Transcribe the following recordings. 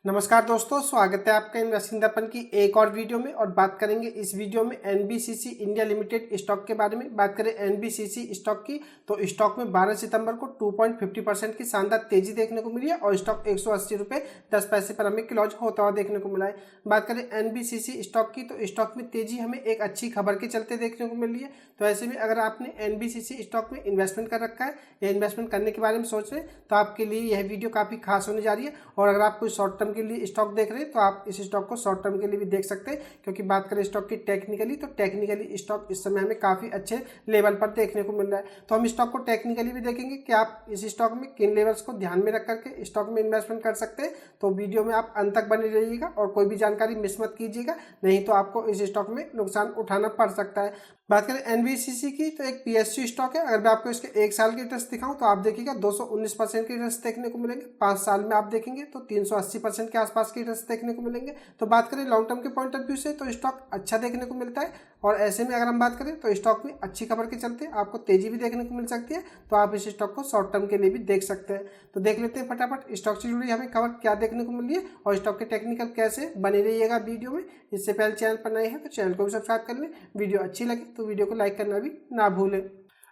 नमस्कार दोस्तों, स्वागत है आपका इन्वेस्टिंग दर्पण की एक और वीडियो में। और बात करेंगे इस वीडियो में एनबीसीसी इंडिया लिमिटेड स्टॉक के बारे में। बात करें एनबीसीसी स्टॉक की तो स्टॉक में 12 सितंबर को 2.50% की शानदार तेजी देखने को मिली है और स्टॉक 180 रुपये 10 पैसे पर हमें क्लोज होता हुआ देखने को मिला है। बात करें एनबीसीसी स्टॉक की तो स्टॉक में तेजी हमें एक अच्छी खबर के चलते देखने को मिल रही है। तो ऐसे में अगर आपने एनबीसीसी स्टॉक में इन्वेस्टमेंट कर रखा है या इन्वेस्टमेंट करने के बारे में सोच रहे हैं तो आपके लिए यह वीडियो काफ़ी खास होने जा रही है। और अगर आप कोई शॉर्ट टर्म के लिए स्टॉक देख रहे हैं तो आप इस स्टॉक को शॉर्ट टर्म के लिए भी देख सकते हैं, क्योंकि बात करें स्टॉक की टेक्निकली तो टेक्निकली स्टॉक इस समय हमें काफ़ी अच्छे लेवल पर देखने को मिल रहा है। तो हम स्टॉक को टेक्निकली भी देखेंगे कि आप इस स्टॉक में किन लेवल्स को ध्यान में रख करके स्टॉक में इन्वेस्टमेंट कर सकते हैं। तो वीडियो में आप अंत तक बने रहिएगा और कोई भी जानकारी मिस मत कीजिएगा, नहीं तो आपको इस स्टॉक में नुकसान उठाना पड़ सकता है। बात करें एनबीसीसी की तो एक पीएसयू स्टॉक है। अगर मैं आपको इसके एक साल की रिटर्न्स दिखाऊं तो आप देखिएगा 219% के रिटर्न्स देखने को मिलेंगे। 5 साल में आप देखेंगे तो 380% के आसपास के रिटर्न्स देखने को मिलेंगे। तो बात करें लॉन्ग टर्म के पॉइंट ऑफ व्यू से तो स्टॉक अच्छा देखने को मिलता है। और ऐसे में अगर हम बात करें तो स्टॉक में अच्छी खबर के चलते आपको तेजी भी देखने को मिल सकती है। तो आप इस स्टॉक को शॉर्ट टर्म के लिए भी देख सकते हैं। तो देख लेते हैं फटाफट स्टॉक से जुड़ी हमें खबर क्या देखने को मिल रही है और स्टॉक के टेक्निकल कैसे बने रहिएगा वीडियो में। इससे पहले चैनल पर नए हैं तो चैनल को भी सब्सक्राइब कर लें। वीडियो अच्छी लगे तो वीडियो को लाइक करना भी ना भूलें।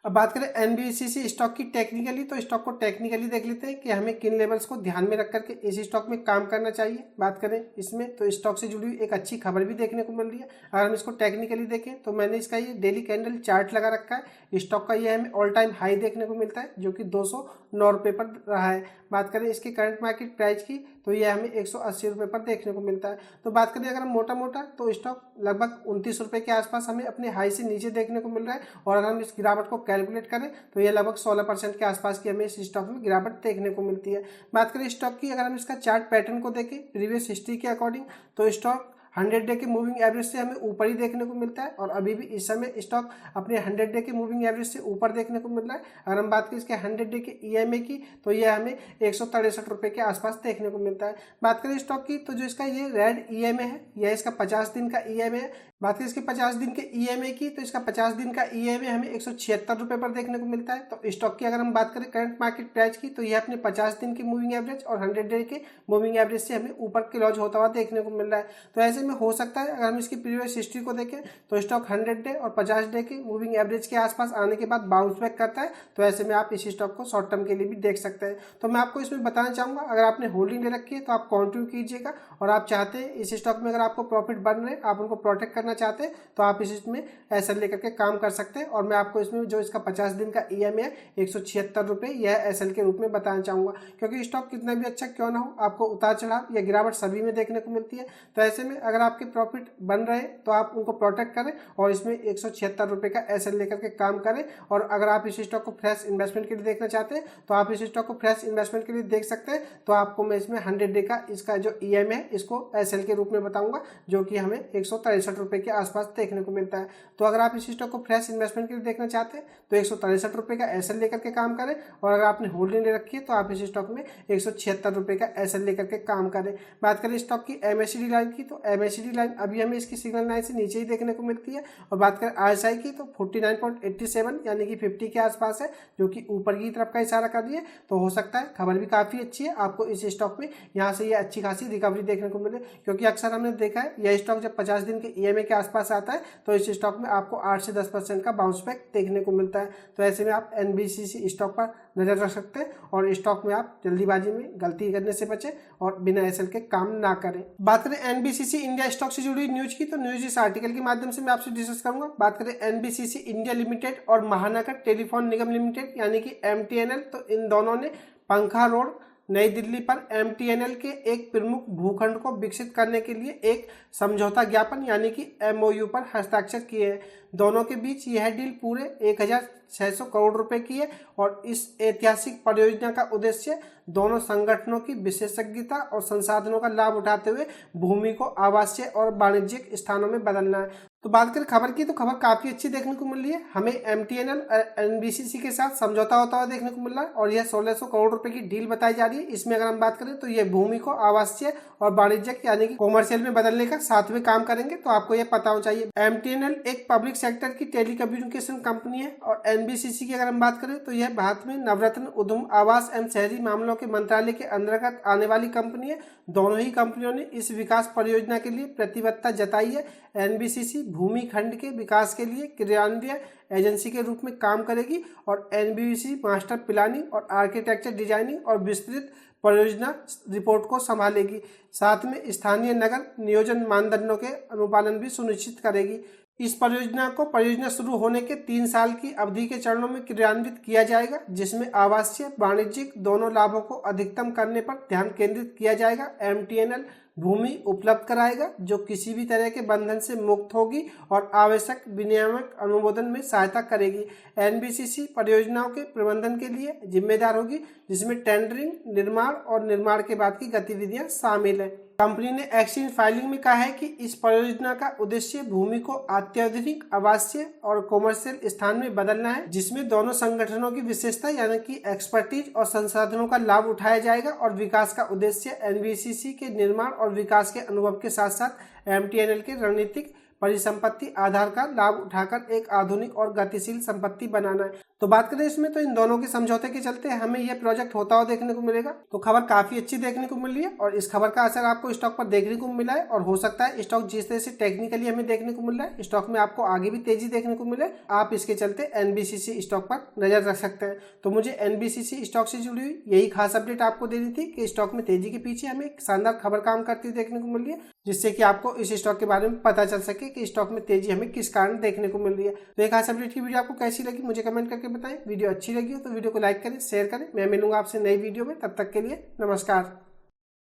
अब बात करें एनबीसीसी स्टॉक की टेक्निकली तो स्टॉक को टेक्निकली देख लेते हैं कि हमें किन लेवल्स को ध्यान में रख करके इस स्टॉक में काम करना चाहिए। बात करें इसमें तो स्टॉक से जुड़ी हुई एक अच्छी खबर भी देखने को मिल रही है। अगर हम इसको टेक्निकली देखें तो मैंने इसका ये डेली कैंडल चार्ट लगा रखा है। स्टॉक का ये हमें ऑल टाइम हाई देखने को मिलता है जो कि 209 रुपये पर रहा है। बात करें इसकी करंट मार्केट प्राइस की तो यह हमें 180 रुपये पर देखने को मिलता है। तो बात करें अगर हम मोटा मोटा तो स्टॉक लगभग 29 रुपये के आसपास हमें अपने हाई से नीचे देखने को मिल रहा है। और अगर हम इस गिरावट को कैलकुलेट करें तो ये लगभग 16% के आसपास की हमें इस स्टॉक में गिरावट देखने को मिलती है। बात करें स्टॉक की, अगर हम इसका चार्ट पैटर्न को देखें प्रीवियस हिस्ट्री के अकॉर्डिंग तो स्टॉक 100 डे के मूविंग एवरेज से हमें ऊपर ही देखने को मिलता है। और अभी भी इस समय स्टॉक अपने 100 डे के मूविंग एवरेज से ऊपर देखने को मिल रहा है। अगर हम बात करें इसके 100 डे के ईएमए की तो यह हमें 163 रुपये के आसपास देखने को मिलता है। बात करें स्टॉक की तो जो इसका ये रेड ईएमए है यह इसका 50 दिन का ईएमए है। बात करें इसके 50 दिन के ईएमए की तो इसका 50 दिन का ईएमए हमें 176 रुपये पर देखने को मिलता है। तो स्टॉक की अगर हम बात करें करंट मार्केट प्राइस की तो यह अपने 50 दिन की मूविंग एवरेज और 100 डे के मूविंग एवरेज से हमें ऊपर क्लोज होता हुआ देखने को मिल रहा है। तो ऐसे में हो सकता है अगर हम इसकी प्रीवियस हिस्ट्री को देखें तो स्टॉक 100 डे और 50 डे के मूविंग एवरेज के आसपास आने के बाद बाउंस बैक करता है। तो ऐसे में आप इस स्टॉक को शॉर्ट टर्म के लिए भी देख सकते हैं। तो मैं आपको इसमें बताना चाहूँगा अगर आपने होल्डिंग ले रखी है तो आप कंटिन्यू कीजिएगा। और आप चाहते हैं इस स्टॉक में अगर आपको प्रॉफिट बन रहे आप उनको प्रोटेक्ट करना चाहते हैं तो आप इसमें एसएल लेकर के काम कर सकते हैं। और मैं आपको इसमें जो इसका 50 दिन का ईएमए है 176 रुपये यह एसएल के रूप में बताना चाहूँगा, क्योंकि स्टॉक कितना भी अच्छा क्यों ना हो आपको उतार चढ़ाव या गिरावट सभी में देखने को मिलती है। तो ऐसे में अगर आपके प्रॉफिट बन रहे तो आप उनको प्रोटेक्ट करें और इसमें 176 रुपये का एसएल लेकर के काम करें। और अगर आप इस स्टॉक को फ्रेश इन्वेस्टमेंट के लिए देखना चाहते हैं तो आप इस स्टॉक को फ्रेश इन्वेस्टमेंट के लिए देख सकते हैं। तो आपको मैं इसमें 100 डे का इसका जो ईएमए है इसको एसएल के रूप में बताऊंगा जो कि हमें 163 रुपये के आसपास देखने को मिलता है। तो अगर आप इस स्टॉक को फ्रेश इन्वेस्टमेंट के लिए देखना चाहते हैं तो 163 रुपये का एसएल लेकर के काम करें। और अगर आपने होल्डिंग ले रखी है तो आप इस स्टॉक में 176 रुपये का एसएल लेकर के काम करें। बात करें स्टॉक की एमएसीडी लाइन की तो एमएसीडी लाइन अभी हमें इसकी सिग्नल लाइन से नीचे ही देखने को मिलती है। और बात करें आरएसआई की तो 49.87 यानी कि 50 के आसपास है जो कि ऊपर की तरफ का इशारा कर रही है। तो हो सकता है खबर भी काफ़ी अच्छी है, आपको इस स्टॉक में यहाँ से ये अच्छी खासी रिकवरी देखने को मिले। क्योंकि अक्सर हमने देखा है यह स्टॉक जब 50 दिन के ईएमए के आसपास आता है तो इस स्टॉक में आपको 8 से 10% का बाउंस बैक देखने को मिलता है। तो ऐसे में आप एनबीसीसी स्टॉक पर नजर रख सकते हैं और स्टॉक में आप जल्दीबाजी में गलती करने से बचें और बिना एसएल के काम ना करें। बात करें एनबीसीसी इंडिया स्टॉक से जुड़ी न्यूज की तो न्यूज इस आर्टिकल के माध्यम से मैं आपसे डिस्कस करूंगा। बात करें एनबीसीसी इंडिया लिमिटेड और महानगर टेलीफोन निगम लिमिटेड यानी कि एमटीएनएल, तो इन दोनों ने पंखा रोड नई दिल्ली पर एमटीएनएल के एक प्रमुख भूखंड को विकसित करने के लिए एक समझौता ज्ञापन यानी कि एमओयू पर हस्ताक्षर किए हैं। दोनों के बीच यह डील पूरे 1600 करोड़ रुपए की है। और इस ऐतिहासिक परियोजना का उद्देश्य दोनों संगठनों की विशेषज्ञता और संसाधनों का लाभ उठाते हुए भूमि को आवासीय और वाणिज्यिक स्थानों में बदलना है। तो बात करें खबर की, तो खबर काफी अच्छी देखने को मिल रही है। हमें एमटीएनएल एनबीसीसी के साथ समझौता होता हुआ देखने को मिल रहा है और यह 1600 करोड़ रुपए की डील बताई जा रही है। इसमें अगर हम बात करें तो यह भूमि को आवासीय और वाणिज्यिक यानी कि कॉमर्शियल में बदलने का साथ में काम करेंगे, तो आपको यह पता होना चाहिए। एमटीएनएल एक पब्लिक सेक्टर की टेलीकम्युनिकेशन कंपनी है और एनबीसीसी की अगर हम बात करें तो यह भारत में नवरत्न उद्यम आवास एवं शहरी मामलों के मंत्रालय के अंतर्गत आने वाली कंपनी है। दोनों ही कंपनियों ने इस विकास परियोजना के लिए प्रतिबद्धता जताई है। एनबीसीसी भूमि खंड के विकास के लिए क्रियान्वयन एजेंसी के रूप में काम करेगी और एनबीसीसी मास्टर प्लानिंग और आर्किटेक्चर डिजाइनिंग और विस्तृत परियोजना रिपोर्ट को संभालेगी। साथ में स्थानीय नगर नियोजन मानदंडों के अनुपालन भी सुनिश्चित करेगी। इस परियोजना को परियोजना शुरू होने के 3 साल की अवधि के चरणों में क्रियान्वित किया जाएगा, जिसमें आवासीय वाणिज्यिक दोनों लाभों को अधिकतम करने पर ध्यान केंद्रित किया जाएगा। एमटीएनएल भूमि उपलब्ध कराएगा जो किसी भी तरह के बंधन से मुक्त होगी और आवश्यक विनियामक अनुमोदन में सहायता करेगी। एनबीसीसी परियोजनाओं के प्रबंधन के लिए जिम्मेदार होगी, जिसमें टेंडरिंग, निर्माण और निर्माण के बाद की गतिविधियां शामिल है। कंपनी ने एक्सचेंज फाइलिंग में कहा है कि इस परियोजना का उद्देश्य भूमि को अत्याधुनिक आवासीय और कॉमर्शियल स्थान में बदलना है, जिसमें दोनों संगठनों की विशेषता यानी कि एक्सपर्टीज और संसाधनों का लाभ उठाया जाएगा और विकास का उद्देश्य एनबीसीसी के निर्माण और विकास के अनुभव के साथ साथ एमटीएनएल के रणनीतिक परिसंपत्ति आधार का लाभ उठाकर एक आधुनिक और गतिशील संपत्ति बनाना है। तो बात करें इसमें तो इन दोनों के समझौते के चलते हमें यह प्रोजेक्ट होता हुआ देखने को मिलेगा। तो खबर काफी अच्छी देखने को मिल रही है और इस खबर का असर आपको स्टॉक पर देखने को मिला है और हो सकता है स्टॉक जिस तरह से टेक्निकली हमें देखने को मिल रहा है स्टॉक में आपको आगे भी तेजी देखने को मिले। आप इसके चलते एनबीसीसी स्टॉक पर नजर रख सकते हैं। तो मुझे एनबीसीसी स्टॉक से जुड़ी हुई यही खास अपडेट आपको देनी थी कि स्टॉक में तेजी के पीछे हमें एक शानदार खबर काम करती हुई देखने को मिल रही है, जिससे कि आपको इस स्टॉक के बारे में पता चल सके कि स्टॉक में तेजी हमें किस कारण देखने को मिल रही है। तो एक खास अपडेट की वीडियो आपको कैसी लगी मुझे कमेंट करके बताएं। वीडियो अच्छी लगी हो तो वीडियो को लाइक करें, शेयर करें। मैं मिलूंगा आपसे नई वीडियो में, तब तक के लिए नमस्कार।